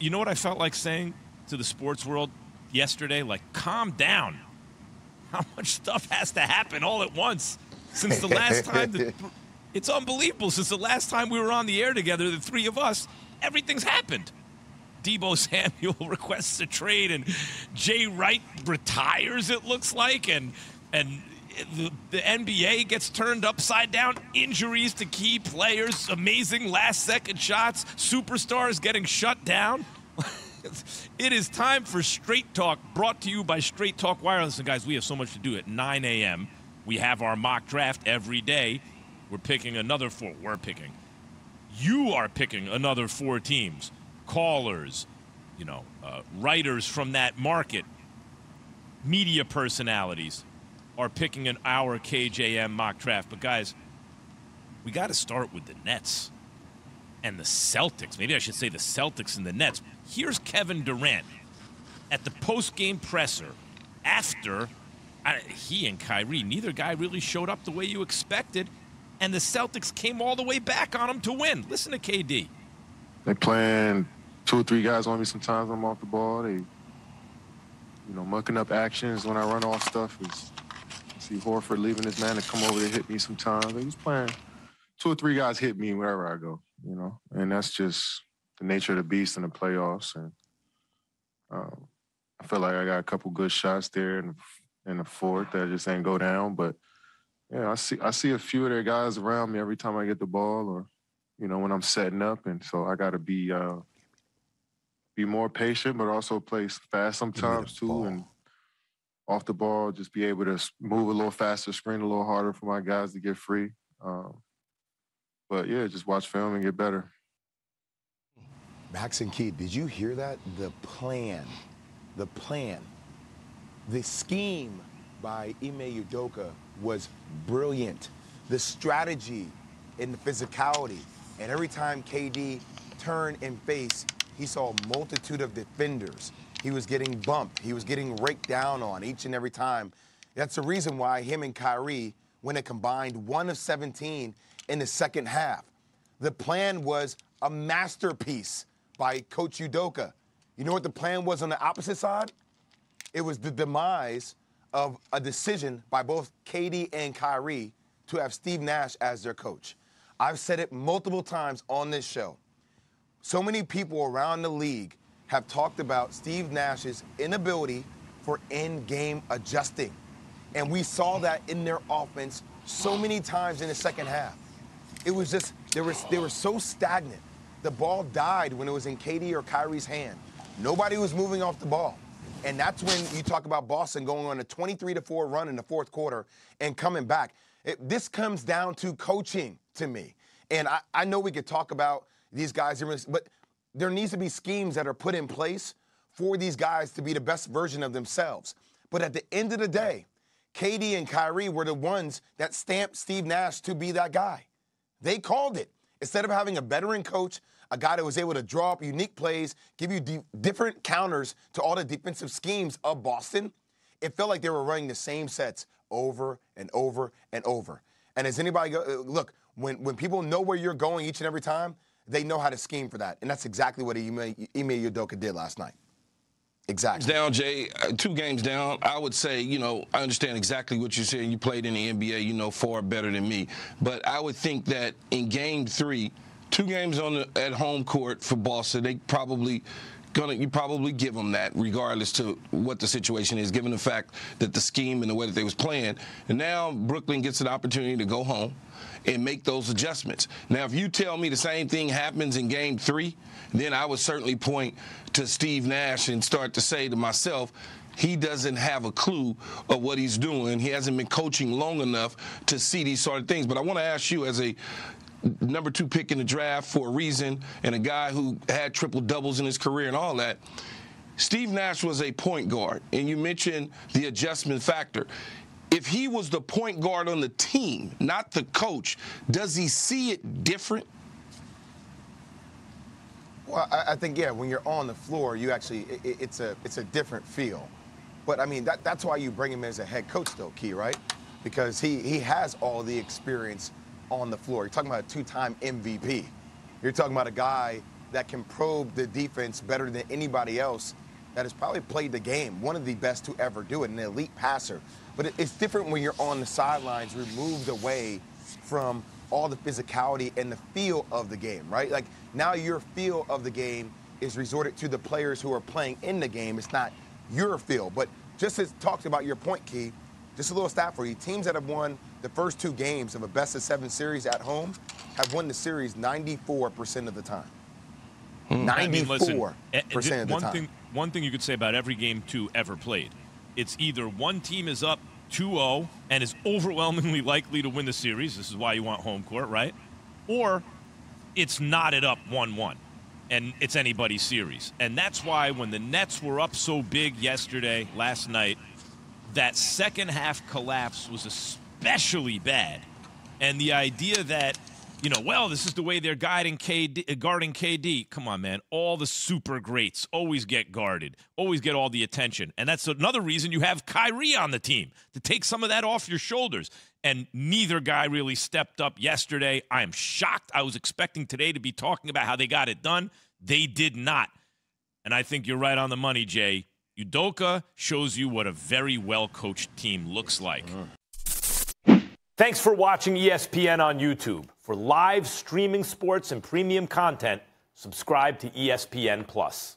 You know what I felt like saying to the sports world yesterday? Like, calm down. How much stuff has to happen all at once since the last time? It's unbelievable. Since the last time we were on the air together, the three of us, everything's happened. Debo Samuel requests a trade, and Jay Wright retires, it looks like, and the NBA gets turned upside down. Injuries to key players, amazing last-second shots, superstars getting shut down. It is time for Straight Talk, brought to you by Straight Talk Wireless. And, guys, we have so much to do at 9 a.m. We have our mock draft every day. We're picking another four. We're picking. You are picking another 4 teams. Callers, writers from that market, media personalities are picking our KJM mock draft. But, guys, we got to start with the Nets and the Celtics. Maybe I should say the Celtics and the Nets. Here's Kevin Durant at the post-game presser after he and Kyrie, neither guy really showed up the way you expected, and the Celtics came all the way back on them to win. Listen to KD. They playing 2 or 3 guys on me sometimes when I'm off the ball. They, mucking up actions when I run off stuff. See Horford leaving his man to come over to hit me sometimes. They just playing 2 or 3 guys hit me wherever I go, and that's just the nature of the beast in the playoffs. And I feel like I got a couple good shots there in the fourth that just ain't go down. But yeah, I see a few of their guys around me every time I get the ball, or when I'm setting up, and so I got to be more patient, but also play fast sometimes too, and off the ball just be able to move a little faster, screen a little harder for my guys to get free. But yeah, just watch film and get better. Max and Keith, did you hear that? The scheme by Ime Udoka was brilliant. The strategy and the physicality. And every time KD turned and faced, he saw a multitude of defenders. He was getting bumped. He was getting raked down on each and every time. That's the reason why him and Kyrie went a combined 1 of 17 in the second half. The plan was a masterpiece by Coach Udoka. You know what the plan was on the opposite side? It was the demise of a decision by both KD and Kyrie to have Steve Nash as their coach. I've said it multiple times on this show. So many people around the league have talked about Steve Nash's inability for in-game adjusting. And we saw that in their offense so many times in the second half. It was just, they were so stagnant. The ball died when it was in KD or Kyrie's hand. Nobody was moving off the ball. And that's when you talk about Boston going on a 23-4 run in the fourth quarter and coming back. This comes down to coaching to me. And I know we could talk about these guys, but there needs to be schemes that are put in place for these guys to be the best version of themselves. But at the end of the day, KD and Kyrie were the ones that stamped Steve Nash to be that guy. They called it. Instead of having a veteran coach, a guy that was able to draw up unique plays, give you different counters to all the defensive schemes of Boston, it felt like they were running the same sets over and over and over. And as anybody look, when people know where you're going each and every time, they know how to scheme for that. And that's exactly what Ime Udoka did last night. Exactly. Down, Jay, 2 games down. I would say, I understand exactly what you're saying. You played in the NBA, far better than me. But I would think that in game 3, 2 games at home court for Boston, you probably give them that regardless to what the situation is, given the fact that the scheme and the way that they was playing. And now Brooklyn gets an opportunity to go home and make those adjustments. Now, if you tell me the same thing happens in game 3, then I would certainly point to Steve Nash and start to say to myself, he doesn't have a clue of what he's doing. He hasn't been coaching long enough to see these sort of things. But I want to ask you, as a number 2 pick in the draft for a reason, and a guy who had triple doubles in his career and all that, Steve Nash was a point guard, and you mentioned the adjustment factor. If he was the point guard on the team, not the coach, does he see it different? Well, I think, yeah, when you're on the floor, you actually, it's a different feel. But, I mean, that's why you bring him as a head coach, though, Key, right? Because he has all the experience on the floor. You're talking about a 2-time MVP. You're talking about a guy that can probe the defense better than anybody else that has probably played the game, one of the best to ever do it, an elite passer. But it's different when you're on the sidelines, removed away from all the physicality and the feel of the game, right? Like, now your feel of the game is resorted to the players who are playing in the game. It's not your feel. But just as talked about your point, Key, just a little stat for you. Teams that have won the first 2 games of a best-of-7 series at home have won the series 94% of the time. 94% of the time. One thing you could say about every game 2 ever played, it's either one team is up 2-0 and is overwhelmingly likely to win the series. This is why you want home court, right? Or it's knotted up 1-1, and it's anybody's series. And that's why when the Nets were up so big last night, that second half collapse was especially bad. And the idea that, well, this is the way they're guarding KD. Come on, man. All the super greats always get guarded, always get all the attention. And that's another reason you have Kyrie on the team, to take some of that off your shoulders. And neither guy really stepped up yesterday. I am shocked. I was expecting today to be talking about how they got it done. They did not. And I think you're right on the money, Jay. Udoka shows you what a very well-coached team looks like. Thanks for watching ESPN on YouTube. For live streaming sports and premium content, subscribe to ESPN+.